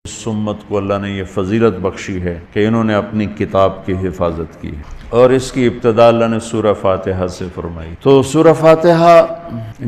اس امت کو اللہ نے یہ فضیلت بخشی ہے کہ انہوں نے اپنی کتاب کی حفاظت کی اور اس کی ابتدا اللہ نے سورہ فاتحہ سے فرمائی۔ تو سورہ فاتحہ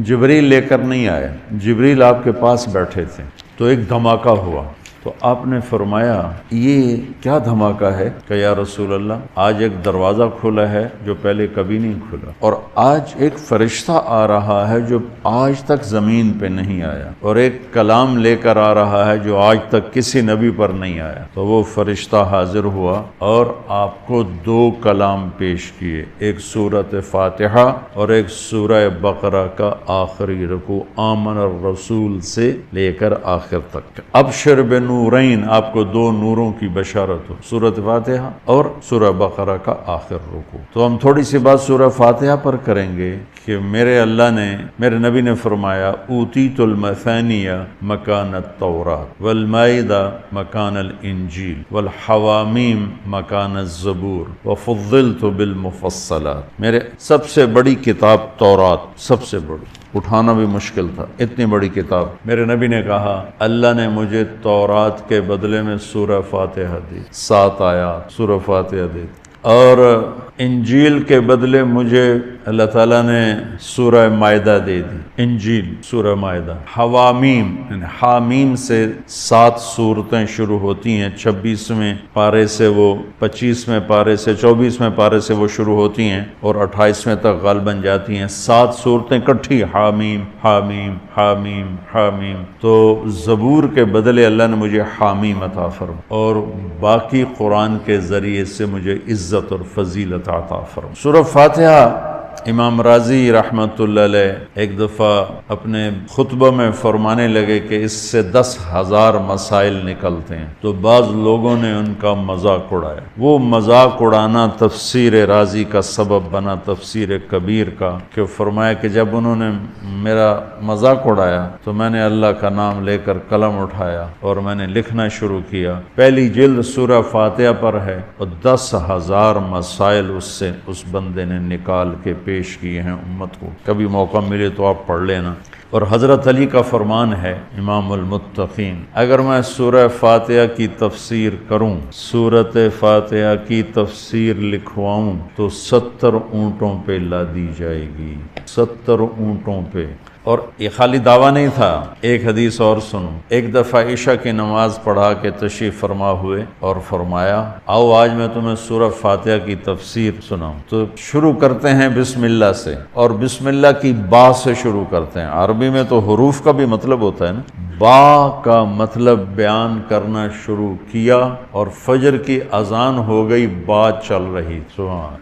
جبریل لے کر نہیں آئے، جبریل آپ کے پاس بیٹھے تھے، تو ایک دھماکہ ہوا، تو آپ نے فرمایا یہ کیا دھماکہ ہے کہ یا رسول اللہ آج ایک دروازہ کھلا ہے جو پہلے کبھی نہیں کھلا، اور آج ایک فرشتہ آ رہا ہے جو آج تک زمین پہ نہیں آیا، اور ایک کلام لے کر آ رہا ہے جو آج تک کسی نبی پر نہیں آیا۔ تو وہ فرشتہ حاضر ہوا اور آپ کو دو کلام پیش کیے، ایک سورۃ فاتحہ اور ایک سورہ بقرہ کا آخری رکوع، آمن الرسول سے لے کر آخر تک۔ ابشر بنورین، آپ کو دو نوروں کی بشارت ہو، سورۃ فاتحہ اور سورہ بقرہ کا آخر رکوع۔ تو ہم تھوڑی سی بات سورہ فاتحہ پر کریں گے کہ میرے نبی نے فرمایا اوتیت المثانیہ مکان التوراۃ والمائدہ مکان الانجیل والحوامیم مکان الزبور وفضلت بالمفصلات۔ میرے سب سے بڑی کتاب تورات، سب سے بڑی، اٹھانا بھی مشکل تھا، اتنی بڑی کتاب۔ میرے نبی نے کہا اللہ نے مجھے تورات کے بدلے میں سورہ فاتحہ دی، 7 آیات سورہ فاتحہ دی، اور انجیل کے بدلے مجھے اللہ تعالیٰ نے سورہ مائدہ دے دی، انجیل سورہ مائدہ۔ حوامیم، حامیم سے 7 سورتیں شروع ہوتی ہیں، 26ویں پارے سے وہ 25ویں پارے سے 24ویں پارے سے وہ شروع ہوتی ہیں اور 28ویں تک غالباً جاتی ہیں، 7 صورتیں کٹھی، حامیم حامیم حامیم حامیم۔ تو زبور کے بدلے اللہ نے مجھے حامیم عطا فرمایا اور باقی قرآن کے ذریعے سے مجھے عزت اور فضیلت عطا فرمایا۔ سورہ فاتحہ امام راضی رحمۃ اللہ علیہ ایک دفعہ اپنے خطبہ میں فرمانے لگے کہ اس سے 10,000 مسائل نکلتے ہیں، تو بعض لوگوں نے ان کا مذاق اڑایا۔ وہ مذاق اڑانا تفسیر راضی کا سبب بنا، تفسیر کبیر کا، کہ فرمایا کہ جب انہوں نے میرا مذاق اڑایا تو میں نے اللہ کا نام لے کر قلم اٹھایا اور میں نے لکھنا شروع کیا۔ پہلی جلد سورہ فاتحہ پر ہے اور 10,000 مسائل اس بندے نے نکال کے پیش کیے ہیں امت کو۔ کبھی موقع ملے تو آپ پڑھ لینا۔ اور حضرت علی کا فرمان ہے امام المتقین، اگر میں سورہ فاتحہ کی تفسیر کروں، سورۃ فاتحہ کی تفسیر لکھواؤں تو 70 اونٹوں پہ لادی جائے گی، 70 اونٹوں پہ۔ اور یہ خالی دعویٰ نہیں تھا، ایک حدیث اور سنو۔ ایک دفعہ عشاء کی نماز پڑھا کے تشریف فرما ہوئے اور فرمایا آؤ آج میں تمہیں سورہ فاتحہ کی تفسیر سناؤں۔ تو شروع کرتے ہیں بسم اللہ سے، اور بسم اللہ کی با سے شروع کرتے ہیں۔ عربی میں تو حروف کا بھی مطلب ہوتا ہے نا، با کا مطلب بیان کرنا شروع کیا اور فجر کی اذان ہو گئی، بات چل رہی۔ سبحان،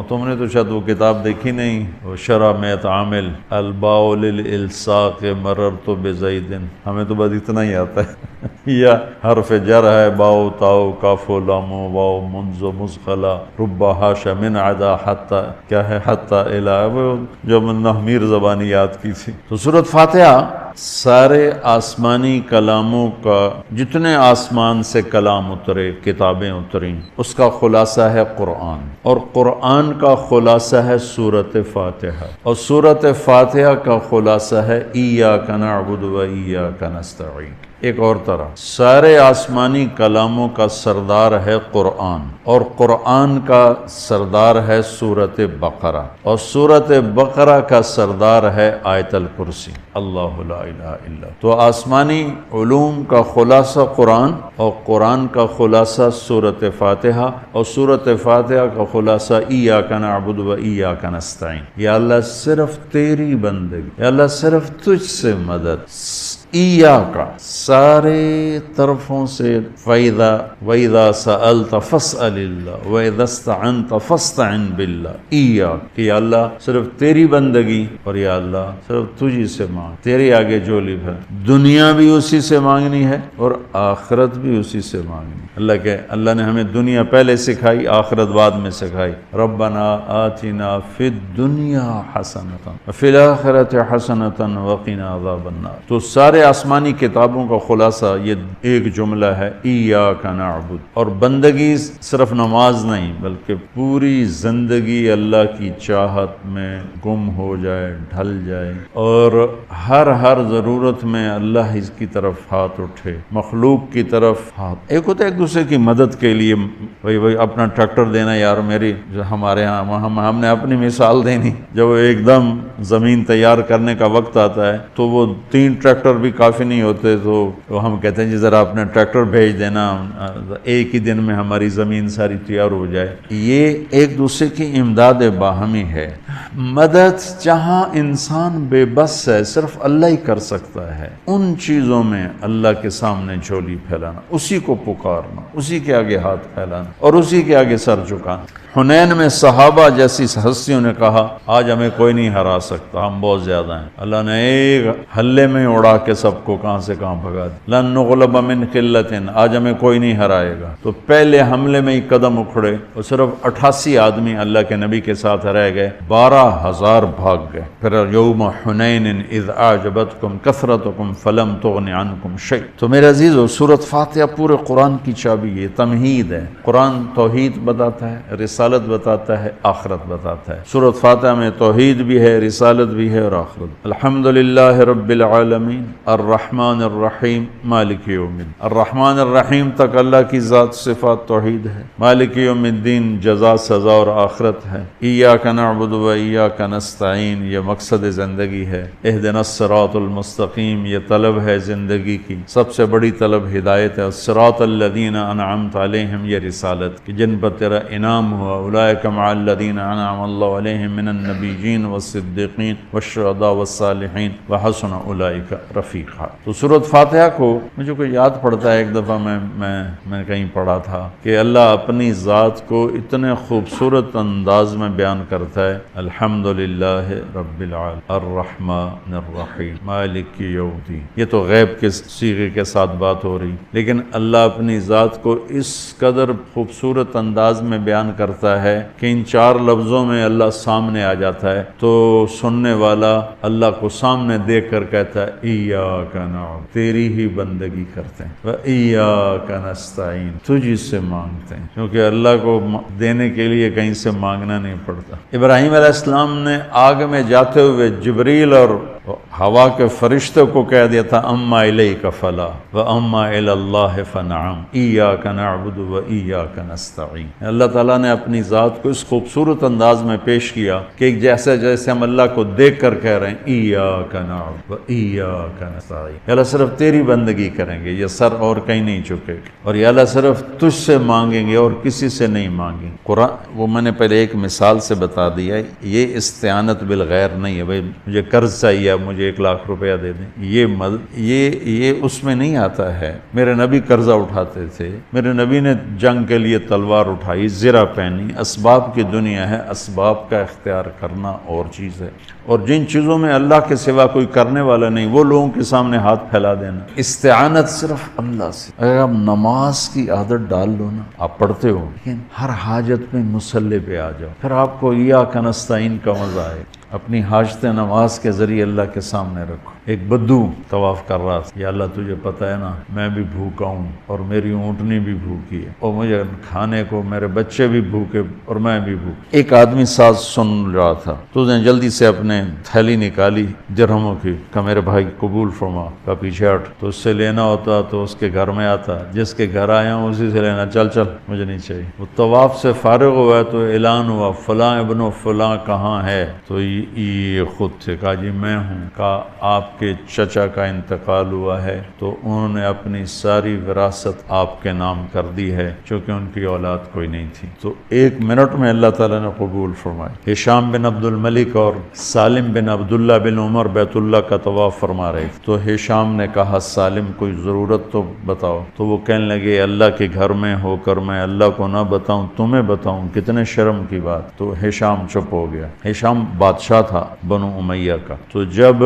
تم نے تو شاید وہ کتاب دیکھی نہیں، وہ شرح میت عامل الباء للالصاق مررت بزید، ہمیں تو بس اتنا ہی آتا ہے یا حرف جر ہے، باؤ تاؤ کاف و لام و واو منز و مزخلا رب حاش من عدا حتی، کیا ہے حتی الہ، وہ جو نحمیر زبانی یاد کی تھی۔ تو سورۃ فاتحہ سارے آسمانی کلاموں کا، جتنے آسمان سے کلام اترے، کتابیں اتریں، اس کا خلاصہ ہے قرآن، اور قرآن کا خلاصہ ہے سورۃ فاتحہ، اور سورۃ فاتحہ کا خلاصہ ہے ایاک نعبد و ایاک نستعین۔ ایک اور طرح سارے آسمانی کلاموں کا سردار ہے قرآن، اور قرآن کا سردار ہے سورۃ بقرہ، اور سورۃ بقرہ کا سردار ہے آیت الکرسی، اللہ لا الہ الا۔ تو آسمانی علوم کا خلاصہ قرآن، اور قرآن کا خلاصہ سورۃ فاتحہ، اور سورۃ فاتحہ کا خلاصہ ایاک نعبد و ایاک نستعین۔ یا اللہ صرف تیری بندگی، یا اللہ صرف تجھ سے مدد، ایاکا سارے طرفوں سے، وَإِذَا سَأَلْتَ فَاسْأَلِ اللَّهِ وَإِذَا اسْتَعَنْتَ فَاسْتَعِنْ بِاللَّهِ ایاک، کہ یا اللہ صرف تیری بندگی، اور یا اللہ صرف تجھی سے مانگ، تیرے آگے جو لب ہے، دنیا بھی اسی سے مانگنی ہے اور آخرت بھی اسی سے مانگنی ہے۔ اللہ نے ہمیں دنیا پہلے سکھائی، آخرت بعد میں سکھائی۔ ربنا آتنا فی الدنیا حسنۃ وفی الآخرۃ حسنۃ وقنا عذاب النار۔ تو سارے سارے آسمانی کتابوں کا خلاصہ یہ ایک جملہ ہے، ایاک نعبد۔ اور بندگی صرف نماز نہیں بلکہ پوری زندگی اللہ کی چاہت میں گم ہو جائے، ڈھل جائے، اور ہر ضرورت میں اللہ اس کی طرف ہاتھ اٹھے، مخلوق کی طرف ہاتھ۔ ایک ہوتا ہے ایک دوسرے کی مدد کے لیے، بھائی اپنا ٹریکٹر دینا، یار میری جو ہمارے ہاں ہم نے اپنی مثال دینی، جب وہ ایک دم زمین تیار کرنے کا وقت آتا ہے تو وہ 3 ٹریکٹر بھی کافی نہیں ہوتے، تو ہم کہتے ہیں جی ذرا اپنا ٹریکٹر بھیج دینا، ایک ہی دن میں ہماری زمین ساری تیار ہو جائے۔ یہ ایک دوسرے کی امداد باہمی ہے۔ مدد جہاں انسان بے بس ہے، صرف اللہ ہی کر سکتا ہے، ان چیزوں میں اللہ کے سامنے جھولی پھیلانا، اسی کو پکارنا، اسی کے آگے ہاتھ پھیلانا اور اسی کے آگے سر جھکانا۔ حنین میں صحابہ جیسی ہستیوں نے کہا آج ہمیں کوئی نہیں ہرا سکتا، ہم بہت زیادہ ہیں۔ اللہ نے ایک حلے میں اڑا کے سب کو کہاں سے کہاں بھگا دیا۔ لن نغلب من قلۃ، آج ہمیں کوئی نہیں ہرائے گا۔ تو پہلے حملے میں ہی قدم اکھڑے اور صرف 88 آدمی اللہ کے نبی کے ساتھ رہ گئے، 12,000 بھاگ گئے۔ پھر یوم حنین اذ اعجبتکم کثرتکم فلم تغن عنکم شیء۔ تو میرے عزیزو، سورۃ فاتحہ پورے قرآن کی چابی ہے، تمہید ہے۔ قرآن توحید بتاتا ہے، رسالت بتاتا ہے، آخرت بتاتا ہے۔ سورۃ فاتحہ میں توحید بھی ہے، رسالت بھی ہے اور آخرت۔ الحمدللہ رب العالمین الرحمن الرحیم مالک یوم الدین۔ الرحمن الرحیم تک اللہ کی ذات صفات توحید ہے، مالک یوم الدین جزا سزا اور آخرت ہے۔ ایاک نعبد و ایاک نستعین یہ مقصد زندگی ہے۔ اہدنا الصراط المستقیم یہ طلب ہے زندگی کی، سب سے بڑی طلب ہدایت ہے۔ الصراط الذین انعمت علیہم یہ رسالت کہ جن پر تیرا انعام ہوا، اولئک مع الذین انعم اللہ علیہم من النبیین والصدیقین والشہداء والصالحین وحسن اولئک رفیقا۔ تو سورۃ فاتحہ کو مجھے کوئی یاد پڑتا ہے، ایک دفعہ میں کہیں پڑھا تھا کہ اللہ اپنی ذات کو اتنے خوبصورت انداز میں بیان کرتا ہے، الحمدللہ رب العالمین الرحمن الرحیم مالک یوم الدین۔ یہ تو غیب کے صیغے کے ساتھ بات ہو رہی، لیکن اللہ اپنی ذات کو اس قدر خوبصورت انداز میں بیان کرتا ہے کہ ان 4 لفظوں میں اللہ سامنے آ جاتا ہے تو سننے والا اللہ کو سامنے دیکھ کر کہتا ہے ایاک نعبد، تیری ہی بندگی کرتے ہیں، و ایاک نستعین تجھ سے مانگتے ہیں، کیونکہ اللہ کو دینے کے لیے کہیں سے مانگنا نہیں پڑتا۔ ابراہیم علیہ السلام نے آگ میں جاتے ہوئے جبریل اور ہوا کے فرشتوں کو کہہ دیا تھا اما الیک فلا و اما الی اللہ فنعم ایاک نعبد و ایاک نستعین۔ اللہ تعالیٰ نے اپنی ذات کو اس خوبصورت انداز میں پیش کیا کہ جیسے ہم اللہ کو دیکھ کر کہہ رہے ہیں ایاک نعبد و ایاک نستعین، یا اللہ صرف تیری بندگی کریں گے، یہ سر اور کہیں نہیں جھکے گا، اور یا اللہ صرف تجھ سے مانگیں گے اور کسی سے نہیں مانگیں گے۔ قرآن وہ میں نے پہلے ایک مثال سے بتا دیا، یہ استعانت بالغیر نہیں ہے، بھائی مجھے قرض چاہیے مجھے 1 لاکھ روپیہ دے دیں، یہ اس میں نہیں آتا ہے۔ میرے نبی قرضہ اٹھاتے تھے، میرے نبی نے جنگ کے لیے تلوار اٹھائی، زرہ پہنی، اسباب کی دنیا ہے، اسباب کا اختیار کرنا اور چیز ہے، اور جن چیزوں میں اللہ کے سوا کوئی کرنے والا نہیں وہ لوگوں کے سامنے ہاتھ پھیلا دینا۔ استعانت صرف اللہ سے۔ اگر آپ نماز کی عادت ڈال لو نا، آپ پڑھتے ہو لیکن ہر حاجت میں مصلی پہ آ جاؤ، پھر آپ کو ایاک نستعین کا مزہ آئے۔ اپنی حاجت نماز کے ذریعے اللہ کے سامنے رکھو۔ ایک بدو طواف کر رہا تھا، یا اللہ تجھے پتہ ہے نا میں بھی بھوکا ہوں اور میری اونٹنی بھی بھوکی ہے اور مجھے کھانے کو میرے بچے بھی بھوکے اور میں بھی بھوک۔ ایک آدمی ساتھ سن رہا تھا تو اس نے جلدی سے اپنے تھیلی نکالی درہموں کی، کہ میرے بھائی قبول فرما، کا پیچھے ہٹ، تو اس سے لینا ہوتا تو اس کے گھر میں آتا، جس کے گھر آیا ہوں اسی سے لینا، چل مجھے نہیں چاہیے۔ وہ طواف سے فارغ ہوا ہے تو اعلان ہوا فلاں ابن فلاں کہاں ہے، تو یہ خود سے کہا جی میں ہوں۔ کہا آپ کے چچا کا انتقال ہوا ہے تو انہوں نے اپنی ساری وراثت آپ کے نام کر دی ہے چونکہ ان کی اولاد کوئی نہیں تھی۔ تو 1 منٹ میں اللہ تعالیٰ نے قبول فرمایا۔ ہشام بن عبد الملک اور سالم بن عبداللہ بن عمر بیت اللہ کا طواف فرما رہے تو ہشام نے کہا سالم کوئی ضرورت تو بتاؤ، تو وہ کہنے لگے اللہ کے گھر میں ہو کر میں اللہ کو نہ بتاؤں تمہیں بتاؤں، کتنے شرم کی بات۔ تو ہشام چپ ہو گیا۔ ہشام بادشاہ تھا بنو امیہ کا۔ تو جب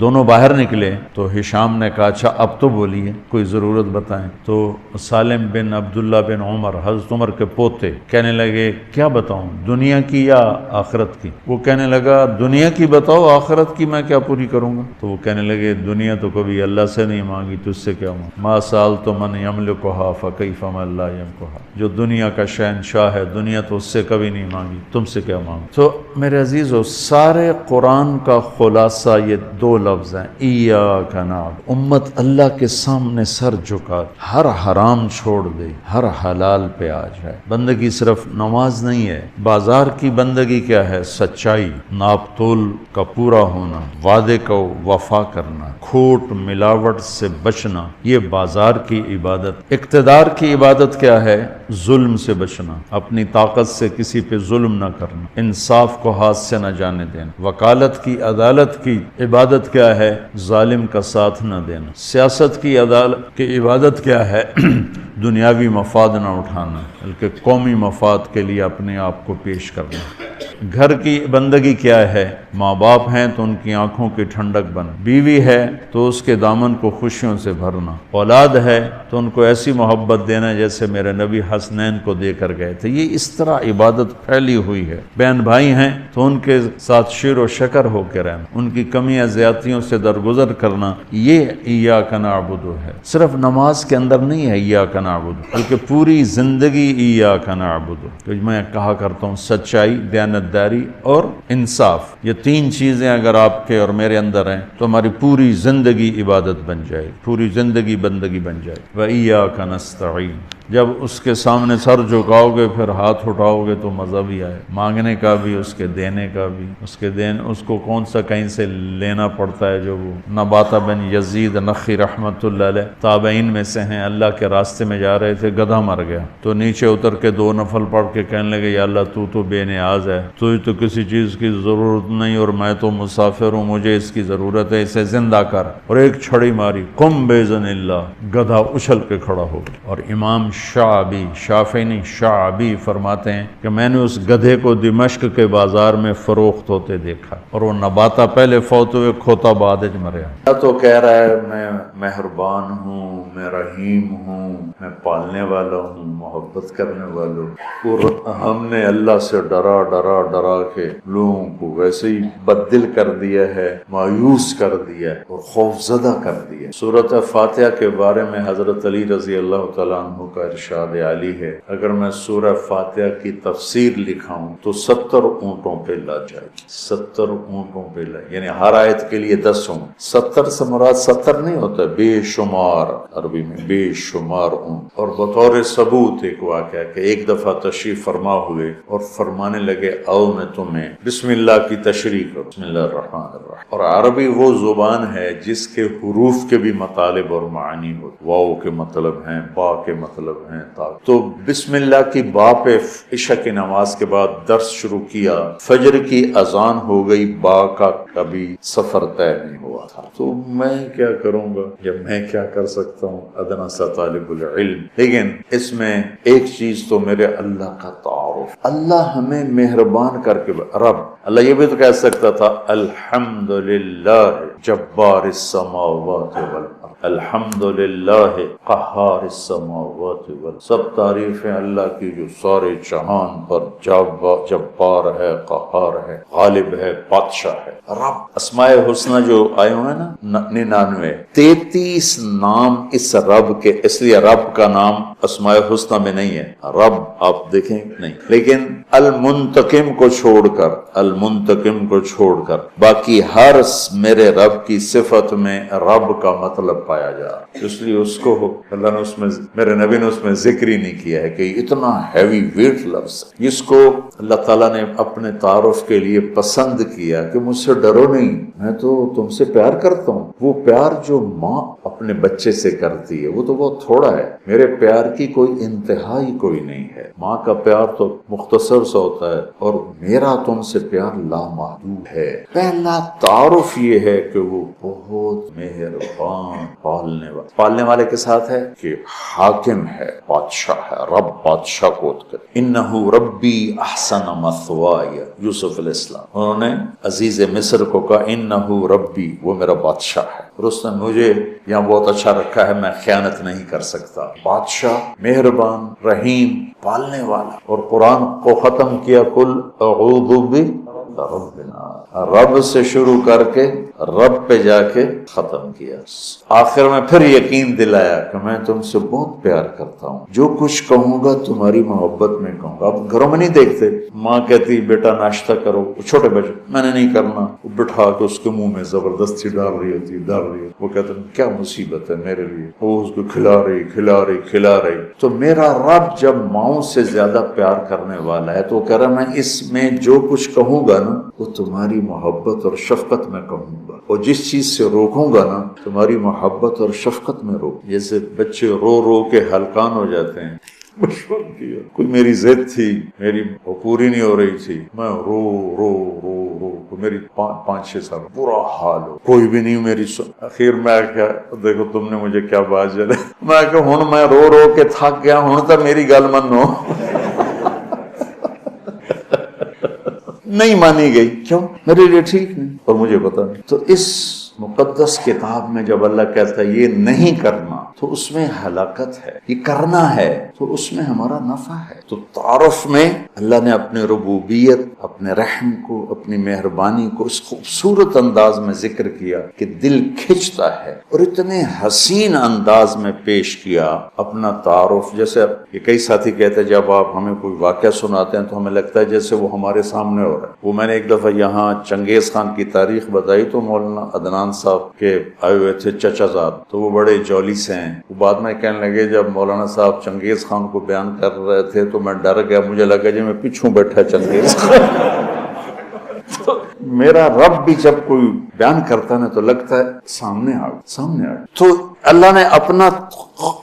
دونوں باہر نکلے تو ہشام نے کہا اچھا اب تو بولیے کوئی ضرورت بتائیں. تو سالم بن عبداللہ بن عمر حضرت عمر کے پوتے کہنے لگے کیا بتاؤں, دنیا کی یا آخرت کی؟ وہ کہنے لگا دنیا کی بتاؤ, آخرت کی میں کیا پوری کروں گا؟ تو وہ کہنے لگے دنیا تو کبھی اللہ سے نہیں مانگی, تجھ سے کیا مانگ؟ ما سألت من یملکھا فکیف من لا یملکھا. جو دنیا کا شہنشاہ ہے, دنیا تو اس سے کبھی نہیں مانگی, تم سے کیا مانگ؟ تو میرے عزیزو, سارے قرآن کا خلاصہ یہ دو لفظ ہیں, ایاک نعبد. امت اللہ کے سامنے سر جھکا, ہر حرام چھوڑ دے, ہر حلال پہ آ جائے. بندگی صرف نماز نہیں ہے. بازار کی بندگی کیا ہے؟ سچائی, ناپ تول کا پورا ہونا, وعدے کو وفا کرنا, کھوٹ ملاوٹ سے بچنا, یہ بازار کی عبادت. اقتدار کی عبادت کیا ہے؟ ظلم سے بچنا, اپنی طاقت سے کسی پہ ظلم نہ کرنا, انصاف کو ہاتھ سے نہ جانے دینا. وکالت کی عدالت کی عبادت کیا ہے؟ ظالم کا ساتھ نہ دینا. سیاست کی عدالت کی عبادت کیا ہے؟ دنیاوی مفاد نہ اٹھانا بلکہ قومی مفاد کے لیے اپنے آپ کو پیش کرنا. گھر کی بندگی کیا ہے؟ ماں باپ ہیں تو ان کی آنکھوں کی ٹھنڈک بن, بیوی ہے تو اس کے دامن کو خوشیوں سے بھرنا, اولاد ہے تو ان کو ایسی محبت دینا جیسے میرے نبی حسنین کو دے کر گئے تھے. یہ اس طرح عبادت پھیلی ہوئی ہے. بہن بھائی ہیں تو ان کے ساتھ شیر و شکر ہو کے رہنا, ان کی کمیاں زیادتیوں سے درگزر کرنا, یہ ایاک نعبد ہے. صرف نماز کے اندر نہیں ہے ایاک نعبد, بلکہ پوری زندگی ایاک نعبد. تو میں کہا کرتا ہوں سچائی, دیانتداری اور انصاف, یہ تین چیزیں اگر آپ کے اور میرے اندر ہیں تو ہماری پوری زندگی عبادت بن جائے, پوری زندگی بندگی بن جائے. وَإِيَّاكَ نَسْتَعِينُ. جب اس کے سامنے سر جھکاؤ گے پھر ہاتھ اٹھاؤ گے تو مزہ بھی آئے, مانگنے کا بھی, اس کے دینے کا بھی. اس کو کون سا کہیں سے لینا پڑتا ہے. جو وہ نباتہ بن یزید نخی رحمت اللہ علیہ تابعین میں سے ہیں, اللہ کے راستے میں جا رہے تھے, گدھا مر گیا تو نیچے اتر کے 2 نفل پڑھ کے کہنے لگے یا اللہ تو بے نیاز ہے, تجھے تو کسی چیز کی ضرورت نہیں اور میں تو مسافر ہوں, مجھے اس کی ضرورت ہے, اسے زندہ کر. اور ایک چھڑی ماری, قم باذن اللہ, گدھا اچھل کے کھڑا ہو گیا. اور امام شعبی, شافعی نہیں شعبی فرماتے ہیں کہ میں نے اس گدھے کو دمشق کے بازار میں فروخت ہوتے دیکھا, اور وہ نباتہ پہلے فوت ہوئے, کھوتا بعد میں مریا. تو کہہ رہا ہے میں مہربان ہوں, میں رحیم ہوں, میں پالنے والا ہوں, محبت کرنے والا ہوں. اور ہم نے اللہ سے ڈرا ڈرا ڈرا کے لوگوں کو ویسے ہی بددل کر دیا ہے, مایوس کر دیا ہے اور خوف زدہ کر دیا. سورۃ فاتحہ کے بارے میں حضرت علی رضی اللہ تعالیٰ عنہ کا ارشاد عالی ہے, اگر میں سورہ فاتحہ کی تفسیر لکھاؤں تو 70 اونٹوں پہ لا جائے, 70 اونٹوں پہ لا, یعنی ہر آیت کے لیے 10 اونٹ. 70 سے مراد 70 نہیں ہوتا, بے شمار, عربی میں بے شمار اونٹ. اور بطور ثبوت ایک واقعہ کہ ایک دفعہ تشریف فرما ہوئے اور فرمانے لگے آؤ میں تمہیں بسم اللہ کی تشریح کروں, بسم اللہ الرحمن الرحیم. اور عربی وہ زبان ہے جس کے حروف کے بھی مطالب اور معنی ہوتے, واو کے مطلب ہیں, با کے مطلب ہیں, تو بسم اللہ کی با پہ عشاء کی نماز کے بعد درس شروع کیا, فجر کی اذان ہو گئی, با کا کبھی سفر طے نہیں ہوا تھا. تو میں کیا کروں گا, یا میں کیا کر سکتا ہوں, ادنا سا طالب العلم. لیکن اس میں ایک چیز تو میرے اللہ کا تعارف, اللہ ہمیں مہربان کر کے, رب, اللہ یہ بھی تو کہہ سکتا تھا الحمدللہ جبار السماوات والارض, الحمدللہ قہار السماوات والارض. سب تعریفیں اللہ کی جو سارے جہان پر جبار ہے, قہار ہے, غالب ہے, بادشاہ ہے. رب, اسماء الحسنہ جو آئے ہوئے نا 99, 33 نام اس رب کے, اس لیے رب کا نام اسماء الحسنہ میں نہیں ہے. رب آپ دیکھیں نہیں, لیکن المنتقم کو چھوڑ کر باقی ہر میرے رب کی صفت میں رب کا مطلب پایا جا رہا. اس لیے اس کو اللہ نے اس میں, میرے نبی نے اس میں ذکر ہی نہیں کیا ہے کہ اتنا ہیوی ویٹ لفظ جس کو اللہ تعالیٰ نے اپنے تعارف کے لیے پسند کیا کہ مجھ سے ڈرو نہیں, میں تو تم سے پیار کرتا ہوں. وہ پیار جو ماں اپنے بچے سے کرتی ہے وہ تو بہت تھوڑا ہے, میرے پیار کی کوئی انتہا ہی کوئی نہیں ہے. ماں کا پیار تو مختصر سا ہوتا ہے, اور میرا تم سے پیار لامحدود ہے۔ پہلا تعارف یہ ہے کہ وہ بہت مہربان پالنے والے کے ساتھ ہے کہ حاکم ہے، بادشاہ ہے، رب بادشاہ کو انہو ربی احسن مثوایا، یوسف علیہ السلام انہوں نے عزیز مصر کو کہا انہو ربی، وہ میرا بادشاہ ہے، اور اس نے مجھے یہاں بہت اچھا رکھا ہے، میں خیانت نہیں کر سکتا۔ بادشاہ، مہربان، رحیم، پالنے والا۔ اور قرآن کو ختم کیا کل اعوذ بربنا، رب سے شروع کر کے رب پہ جا کے ختم کیا۔ آخر میں پھر یقین دلایا کہ میں تم سے بہت پیار کرتا ہوں، جو کچھ کہوں گا تمہاری محبت میں کہوں گا۔ اب گھروں میں نہیں دیکھتے، ماں کہتی بیٹا ناشتہ کرو، چھوٹے بچے میں نے نہیں کرنا، وہ بٹھا کے اس کے منہ میں زبردستی ڈال رہی ہوتی، وہ کہتے ہیں کیا مصیبت ہے میرے لیے، وہ اس کو کھلا رہی۔ تو میرا رب جب ماؤں سے زیادہ پیار کرنے والا ہے تو وہ کہہ رہا میں اس میں جو کچھ کہوں گا نا وہ تمہاری محبت اور شفقت میں کہوں گا، اور جس چیز سے روکوں گا نا تمہاری محبت اور شفقت میں روک۔ جیسے بچے رو رو کے ہلکان ہو جاتے ہیں، کوئی میری ضد تھی، میری وہ پوری نہیں ہو رہی تھی، میں رو رو رو رو میری 5-6 سال برا حال ہو، کوئی بھی نہیں میری سن۔ اخیر میں کیا، دیکھو تم نے مجھے کیا بات جلے، میں کہ ہن میں رو رو کے تھک گیا، ہن تو میری گل منو۔ نہیں مانی گئی، کیوں؟ میرے لیے ٹھیک نہیں اور مجھے پتا نہیں۔ تو اس مقدس کتاب میں جب اللہ کہتا ہے یہ نہیں کرنا تو اس میں ہلاکت ہے، یہ کرنا ہے تو اس میں ہمارا نفع ہے۔ تو تعارف میں اللہ نے اپنے ربوبیت، اپنے رحم کو، اپنی مہربانی کو اس خوبصورت انداز میں ذکر کیا کہ دل کھنچتا ہے، اور اتنے حسین انداز میں پیش کیا اپنا تعارف۔ جیسے یہ کئی ساتھی کہتے ہیں جب آپ ہمیں کوئی واقعہ سناتے ہیں تو ہمیں لگتا ہے جیسے وہ ہمارے سامنے ہو رہا ہے۔ وہ میں نے ایک دفعہ یہاں چنگیز خان کی تاریخ بتائی تو مولانا عدنان صاحب کے آئے ہوئے تھے چچا زاد، تو وہ بڑے جولی سے ہیں۔ وہ بعد میں کہنے لگے جب مولانا صاحب چنگیز خان کو بیان کر رہے تھے تو میں ڈر گیا، مجھے لگا جی میں پیچھوں بیٹھا چنگیز خان۔ تو میرا رب بھی جب کوئی بیان کرتا نا تو لگتا ہے سامنے آ۔ تو اللہ نے اپنا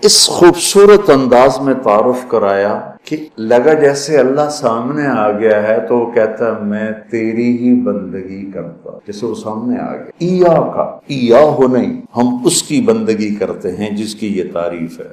اس خوبصورت انداز میں تعارف کرایا کہ لگا جیسے اللہ سامنے آ گیا ہے تو وہ کہتا ہے میں تیری ہی بندگی کرتا، جیسے وہ سامنے آ گیا۔ ایا ہو نہیں، ہم اس کی بندگی کرتے ہیں جس کی یہ تعریف ہے۔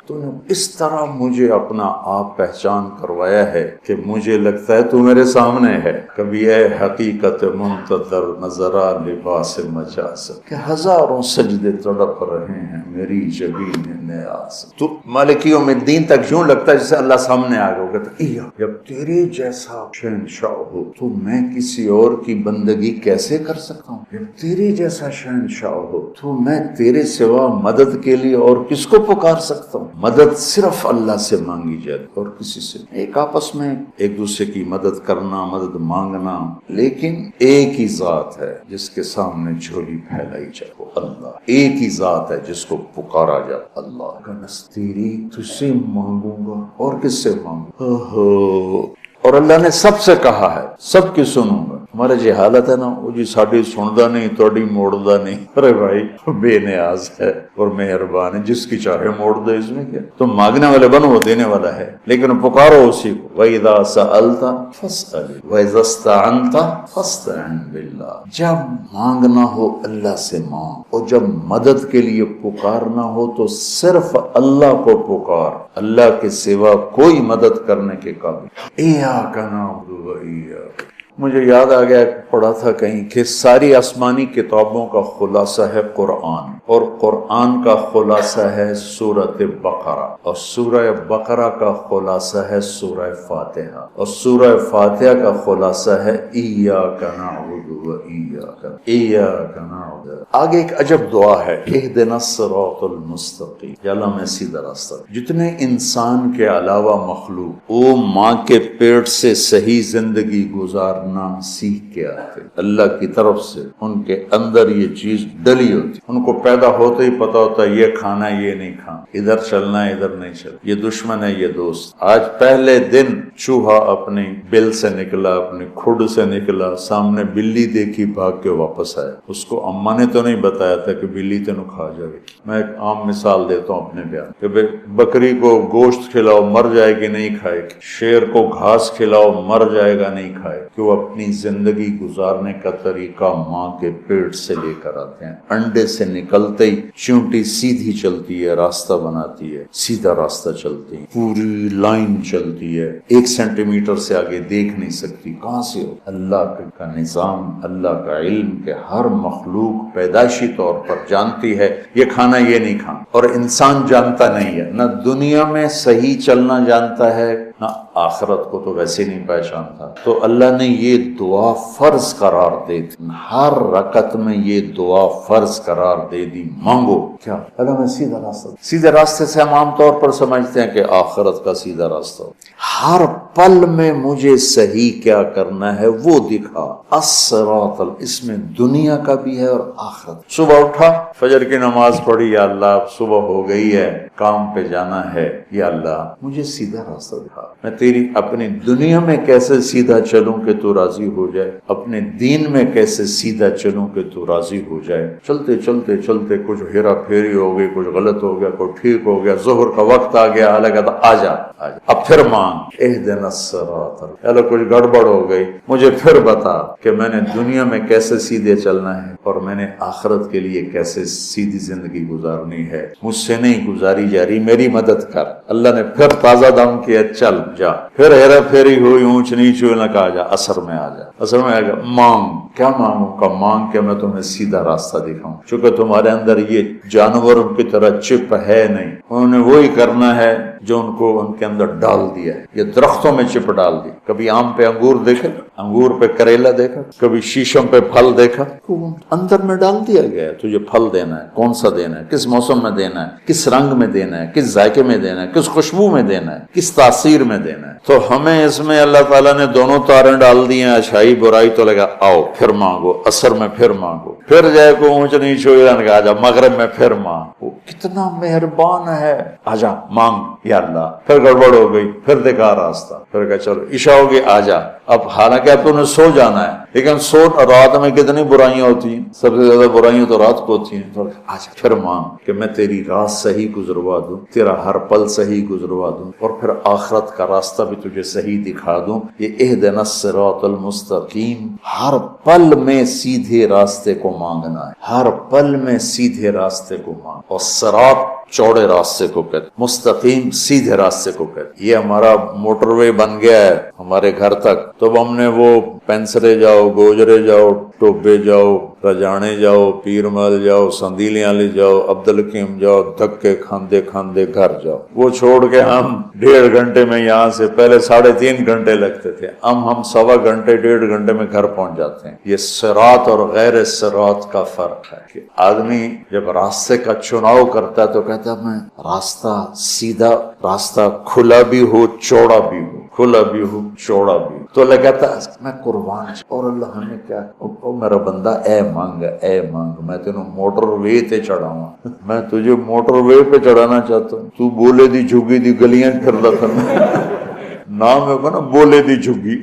تو نے اس طرح مجھے اپنا آپ پہچان کروایا ہے کہ مجھے لگتا ہے تو میرے سامنے ہے۔ کبھی اے حقیقت منتظر نظرا لباس مجاز، کہ ہزاروں سجدے تڑپ رہے ہیں میری جبین نیاز۔ تو مالک یوم الدین تک یوں لگتا ہے جیسے اللہ سامنے آ گیا، کہتا جب تیرے جیسا شہنشاہ ہو تو میں کسی اور کی بندگی کیسے کر سکتا ہوں؟ جب تیرے جیسا شہنشاہ ہو تو میں تیرے سوا مدد کے لیے اور کس کو پکار سکتا ہوں؟ مدد صرف اللہ سے مانگی جائے اور کسی سے۔ ایک آپس میں ایک دوسرے کی مدد کرنا، مدد مانگنا، لیکن ایک ہی ذات ہے جس کے سامنے جھولی پھیلائی جائے وہ اللہ، ایک ہی ذات ہے جس کو پکارا جائے اللہ کا۔ تیری تجھ سے مانگوں گا اور کس سے مانگوں؟ اور اللہ نے سب سے کہا ہے سب کی سنوں گا۔ ہمارا جی حالت ہے نا، وہ جی ساڑی سندا نہیں توڑی موڑدا نہیں۔ ارے بھائی بے نیاز ہے اور مہربان ہے، جس کی چاہے موڑ دے، اس میں کیا؟ تم مانگنے والے بنو، وہ دینے والا ہے، لیکن پکارو اسی کو۔ وَإِذَا سَأَلْتَ فَاسْأَلِ وَإِذَا اسْتَعَنْتَ فَاسْتَعِنْ بِاللَّهِ۔ جب مانگنا ہو اللہ سے مانگ، اور جب مدد کے لیے پکارنا ہو تو صرف اللہ کو پکار، اللہ کے سوا کوئی مدد کرنے کے قابل۔ ایاک نعبد و ایاک۔ مجھے یاد آ گیا، پڑھا تھا کہیں کہ ساری آسمانی کتابوں کا خلاصہ ہے قرآن، اور قرآن کا خلاصہ ہے سورۃ بقرہ، اور سورہ بقرہ کا خلاصہ ہے سورہ فاتحہ، اور سورہ فاتحہ کا خلاصہ ہے ایاک نعبد و ایاک نعبد۔ آگے ایک عجب دعا ہے، اہدنا الصراط المستقیم، یا اللہ میں سیدھا راستہ۔ جتنے انسان کے علاوہ مخلوق وہ ماں کے پیٹ سے صحیح زندگی گزارنا سیکھ کے آتے، اللہ کی طرف سے ان کے اندر یہ چیز ڈلی ہوتی، ان کو پیدا ہوتے ہی پتا ہوتا ہے یہ کھانا ہے یہ نہیں کھانا، ادھر چلنا ہے ادھر نہیں چلنا، یہ دشمن ہے یہ دوست۔ آج پہلے دن چوہا اپنی بل سے نکلا، اپنی کھڈ سے نکلا، سامنے بلی دیکھی بھاگ کے واپس آیا، اس کو اماں نے تو نہیں بتایا تھا کہ بلی تینوں کھا جائے گی۔ میں ایک عام مثال دیتا ہوں اپنے بیان کہ بکری کو گوشت کھلاؤ مر جائے گی نہیں کھائے گی، شیر کو گھاس گھاس کھلاؤ مر جائے گا نہیں کھائے، کہ وہ اپنی زندگی گزارنے کا طریقہ ماں کے پیٹ سے لے کر آتے ہیں۔ انڈے سے نکلتے ہی چونٹی سیدھی چلتی ہے، راستہ بناتی ہے، سیدھا راستہ چلتی ہے، پوری لائن چلتی ہے، 1 سینٹی میٹر سے آگے دیکھ نہیں سکتی۔ کہاں سے ہو؟ اللہ کا نظام، اللہ کا علم کہ ہر مخلوق پیدائشی طور پر جانتی ہے یہ کھانا یہ نہیں کھانا، اور انسان جانتا نہیں ہے، نہ دنیا میں صحیح چلنا جانتا ہے نہ آخرت کو تو ویسے نہیں پہچانتا۔ تو اللہ نے یہ دعا فرض قرار دے دی، ہر رکعت میں یہ دعا فرض قرار دے دی، مانگو کیا؟ اللہ میں سیدھا راستہ۔ سیدھے راستے سے ہم عام طور پر سمجھتے ہیں کہ آخرت کا سیدھا راستہ، ہر پل میں مجھے صحیح کیا کرنا ہے وہ دکھا۔ الصراط، اس میں دنیا کا بھی ہے اور آخرت۔ صبح اٹھا، فجر کی نماز پڑھی، یا اللہ صبح ہو گئی ہے، کام پہ جانا ہے، یا اللہ مجھے سیدھا راستہ دکھا، میں تیری اپنی دنیا میں کیسے سیدھا چلوں کہ تو راضی ہو جائے، اپنے دین میں کیسے سیدھا چلوں کہ تو راضی ہو جائے۔ چلتے چلتے چلتے کچھ ہیرا پھیری ہو گئی، کچھ غلط ہو گیا، کچھ ٹھیک ہو گیا، ظہر کا وقت آ گیا، اللہ کہتا آجا، اب پھر مانگ، اہدنا الصراط، اللہ کچھ گڑبڑ ہو گئی، مجھے پھر بتا کہ میں نے دنیا میں کیسے سیدھے چلنا ہے اور میں نے آخرت کے لیے کیسے سیدھی زندگی گزارنی ہے، مجھ سے نہیں گزاری جا رہی، میری مدد کر۔ اللہ نے پھر تازہ دم کیا، چل جا، پھر ہیرا پھیری ہوئی، اونچ نیچ ہوئی، نہ کہا جا، اثر میں آ جا، اثر میں آ گیا، مانگ۔ کیا مانگوں کا؟ مانگ کہ میں تمہیں سیدھا راستہ دکھاؤں، چونکہ تمہارے اندر یہ جانوروں کی طرح چپ ہے نہیں، انہوں نے وہی کرنا ہے جو ان کو ان کے اندر ڈال دیا ہے، یہ درختوں میں چپ ڈال دی۔ کبھی آم پہ انگور دیکھا، انگور پہ کریلا دیکھا، کبھی شیشم پہ پھل دیکھا، اندر میں ڈال دیا گیا ہے، تجھے پھل دینا ہے، کون سا دینا ہے، کس موسم میں دینا ہے، کس رنگ میں دینا ہے، کس ذائقے میں دینا ہے، کس خوشبو میں دینا ہے، کس تاثیر میں دینا ہے۔ تو ہمیں اس میں اللہ تعالیٰ نے دونوں تاریں ڈال دی ہیں، اچھائی برائی، تو لگا آؤ پھر مانگو، اثر میں پھر مانگو، پھر جائے کو اونچ نیچ ہوئی، آ جا مغرب میں پھر مانگ، وہ کتنا مہربان ہے، آجا مانگ یا اللہ۔ پھر گڑبڑ ہو گئی، پھر دکھا راستہ، پھر کہا چلو عشاء ہوگی، آجا۔ اب حالانکہ اب تو نے سو جانا ہے، لیکن سو رات میں کتنی برائیاں ہوتی ہیں، سب سے زیادہ برائیاں تو رات کو ہوتی ہیں، تو آجا پھر مانگ کہ میں تیری رات صحیح گزروا دوں، تیرا ہر پل صحیح گزروا دوں، اور پھر آخرت کا راستہ بھی تجھے صحیح دکھا دوں۔ یہ اہدنا الصراط المستقیم، ہر پل میں سیدھے راستے کو مانگنا ہے، ہر پل میں سیدھے راستے کو مانگ، اور صراط چوڑے راستے کو کہتے، مستقیم سیدھے راستے کو کہتے۔ یہ ہمارا موٹر وے بن گیا ہے ہمارے گھر تک، تو ہم نے وہ پینسرے جاؤ، گوجرے جاؤ، ٹوبے جاؤ، رجانے جاؤ، پیر محل جاؤ، سندیلیاں لے جاؤ، عبدالحکیم جاؤ، دھکے کھاندے کھاندے گھر جاؤ، وہ چھوڑ کے ہم 1.5 گھنٹے میں یہاں سے، پہلے 3.5 گھنٹے لگتے تھے، ہم 1.25 گھنٹے 1.5 گھنٹے میں گھر پہنچ جاتے ہیں۔ یہ صراط اور غیر صراط کا فرق ہے کہ آدمی جب راستے کا چناؤ کرتا ہے تو کہتا ہے میں راستہ سیدھا، راستہ کھلا بھی ہو چوڑا بھی ہو، کھلا بھی ہو چوڑا بھی ہو، تو اللہ کہتا ہے میں قربان، اور اللہ ہمیں کیا، او میرا بندہ اے مانگ، اے مانگ، میں تینوں موٹر وے تے چڑھاؤں، میں تجھے موٹر وے پہ چڑھانا چاہتا ہوں، تو بولے دی جھگی دی گلیاں پھر رہا نام ہے نا بولے دی جھگی،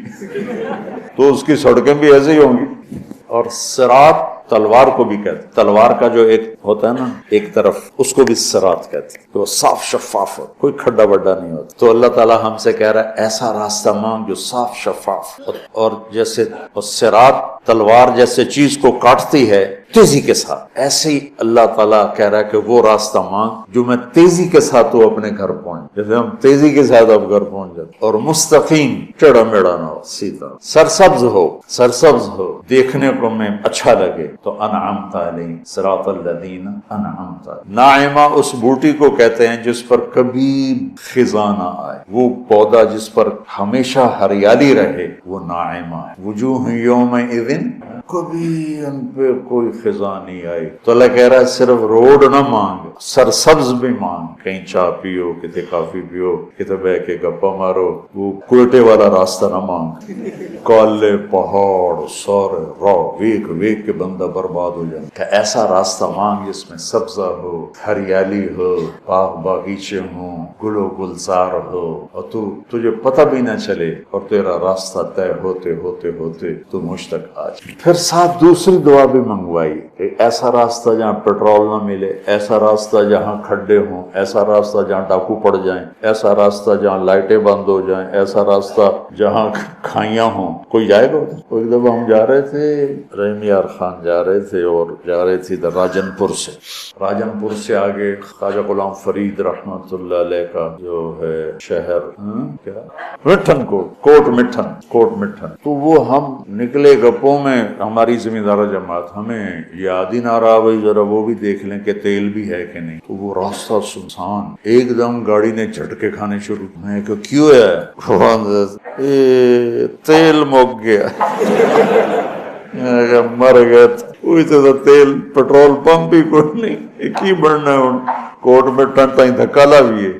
تو اس کی سڑکیں بھی ایسے ہی ہوں گی۔ اور صراط تلوار کو بھی کہتے، تلوار کا جو ایک ہوتا ہے نا ایک طرف، اس کو بھی صراط کہتے ہیں، تو صاف شفاف ہو، کوئی کھڈا بڈا نہیں ہوتا۔ تو اللہ تعالیٰ ہم سے کہہ رہا ہے ایسا راستہ مانگ جو صاف شفاف، اور جیسے صراط تلوار جیسے چیز کو کاٹتی ہے تیزی کے ساتھ، ایسے ہی اللہ تعالیٰ کہہ رہا ہے کہ وہ راستہ مانگ جو میں تیزی کے ساتھ تو اپنے گھر پہنچ، جیسے ہم تیزی کے ساتھ اب گھر پہنچ جاتے، اور مستقیم، ٹیڑھا میڑھا نہ ہو، سیدھا، سرسبز ہو، سرسبز ہو، دیکھنے کو میں اچھا لگے، تو انعمت علیہم صراط الذین انعمت علیہم۔ ناعمہ اس بوٹی کو کہتے ہیں جس پر کبھی خزاں نہ آئے، وہ پودا جس پر ہمیشہ ہریالی رہے، وہ ناعمہ ہے۔ وجوہ یومئذ، کبھی ان پہ کوئی خزاں نہیں آئی۔ تو اللہ کہہ رہا ہے صرف روڈ نہ مانگ، سرسبز بھی مانگ، کہیں چاہ پیو، کتے کافی پیو، کتے بہ کے گپا مارو، وہ کوئٹے والا راستہ نہ مانگ، کالے پہاڑ سارے راہ ویک ویک کے بندہ برباد ہو جائے، کہ ایسا راستہ مانگ جس میں سبزہ ہو، ہریالی ہو، باغ باغیچے ہوں، گل و گلزار ہو، اور تجھے پتہ بھی نہ چلے، اور تیرا راستہ طے ہوتے ہوتے ہوتے تو مجھ تک آ جائے۔ پھر ساتھ دوسری دعا بھی منگوائی کہ ایسا راستہ جہاں پیٹرول نہ ملے، ایسا راستہ جہاں کھڈے ہوں، ایسا راستہ جہاں ڈاکو پڑ جائیں، ایسا راستہ جہاں لائٹیں بند ہو جائیں، ایسا راستہ جہاں کھائیاں ہوں۔ کوئی جائے گا؟ ایک دفعہ ہم جا رہے تھے، رحیم یار خان جا رہے تھے اور جا رہے تھے راجن پور سے آگے خواجہ غلام فرید رحمت اللہ علیہ کا جو ہے شہر کیا مٹھن کوٹ مٹھن، تو وہ ہم نکلے گپوں میں، ہماری زمیندار جماعت، ہمیں یاد ہی نہ رہا بھائی ذرا وہ بھی دیکھ لیں کہ تیل بھی ہے کہ نہیں۔ تو وہ راستہ سنسان، ایک دم گاڑی نے جھٹکے کھانے شروع، میں کہ کیوں ہے؟ تیل مک گیا۔ مر گئے وہی تو تیل، پیٹرول پمپ بھی کوئی نہیں، ایک ہی بڑھنا ہے۔ کوٹ میں ٹن تائیں دھکا لا بھی ہے،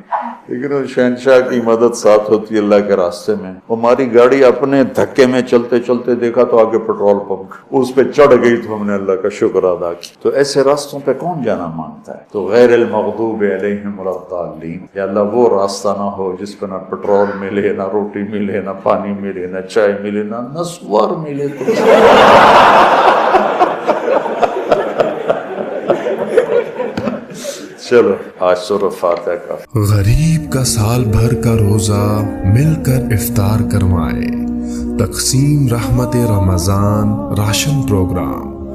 لیکن شہنشاہ کی مدد ساتھ ہوتی ہے اللہ کے راستے میں۔ ہماری گاڑی اپنے دھکے میں چلتے چلتے دیکھا تو آگے پیٹرول پمپ، اس پہ چڑھ گئی تو ہم نے اللہ کا شکر ادا کیا۔ تو ایسے راستوں پہ کون جانا مانتا ہے؟ تو غیر المغضوب علیہم ولا الضالین، یا اللہ وہ راستہ نہ ہو جس پہ نہ پیٹرول ملے، نہ روٹی ملے، نہ پانی ملے، نہ چائے ملے، نہ نسوار ملے۔ چلو آج سورہ فاتحہ کا غریب کا سال بھر کا روزہ مل کر افطار کروائے، تقسیم رحمت رمضان راشن پروگرام۔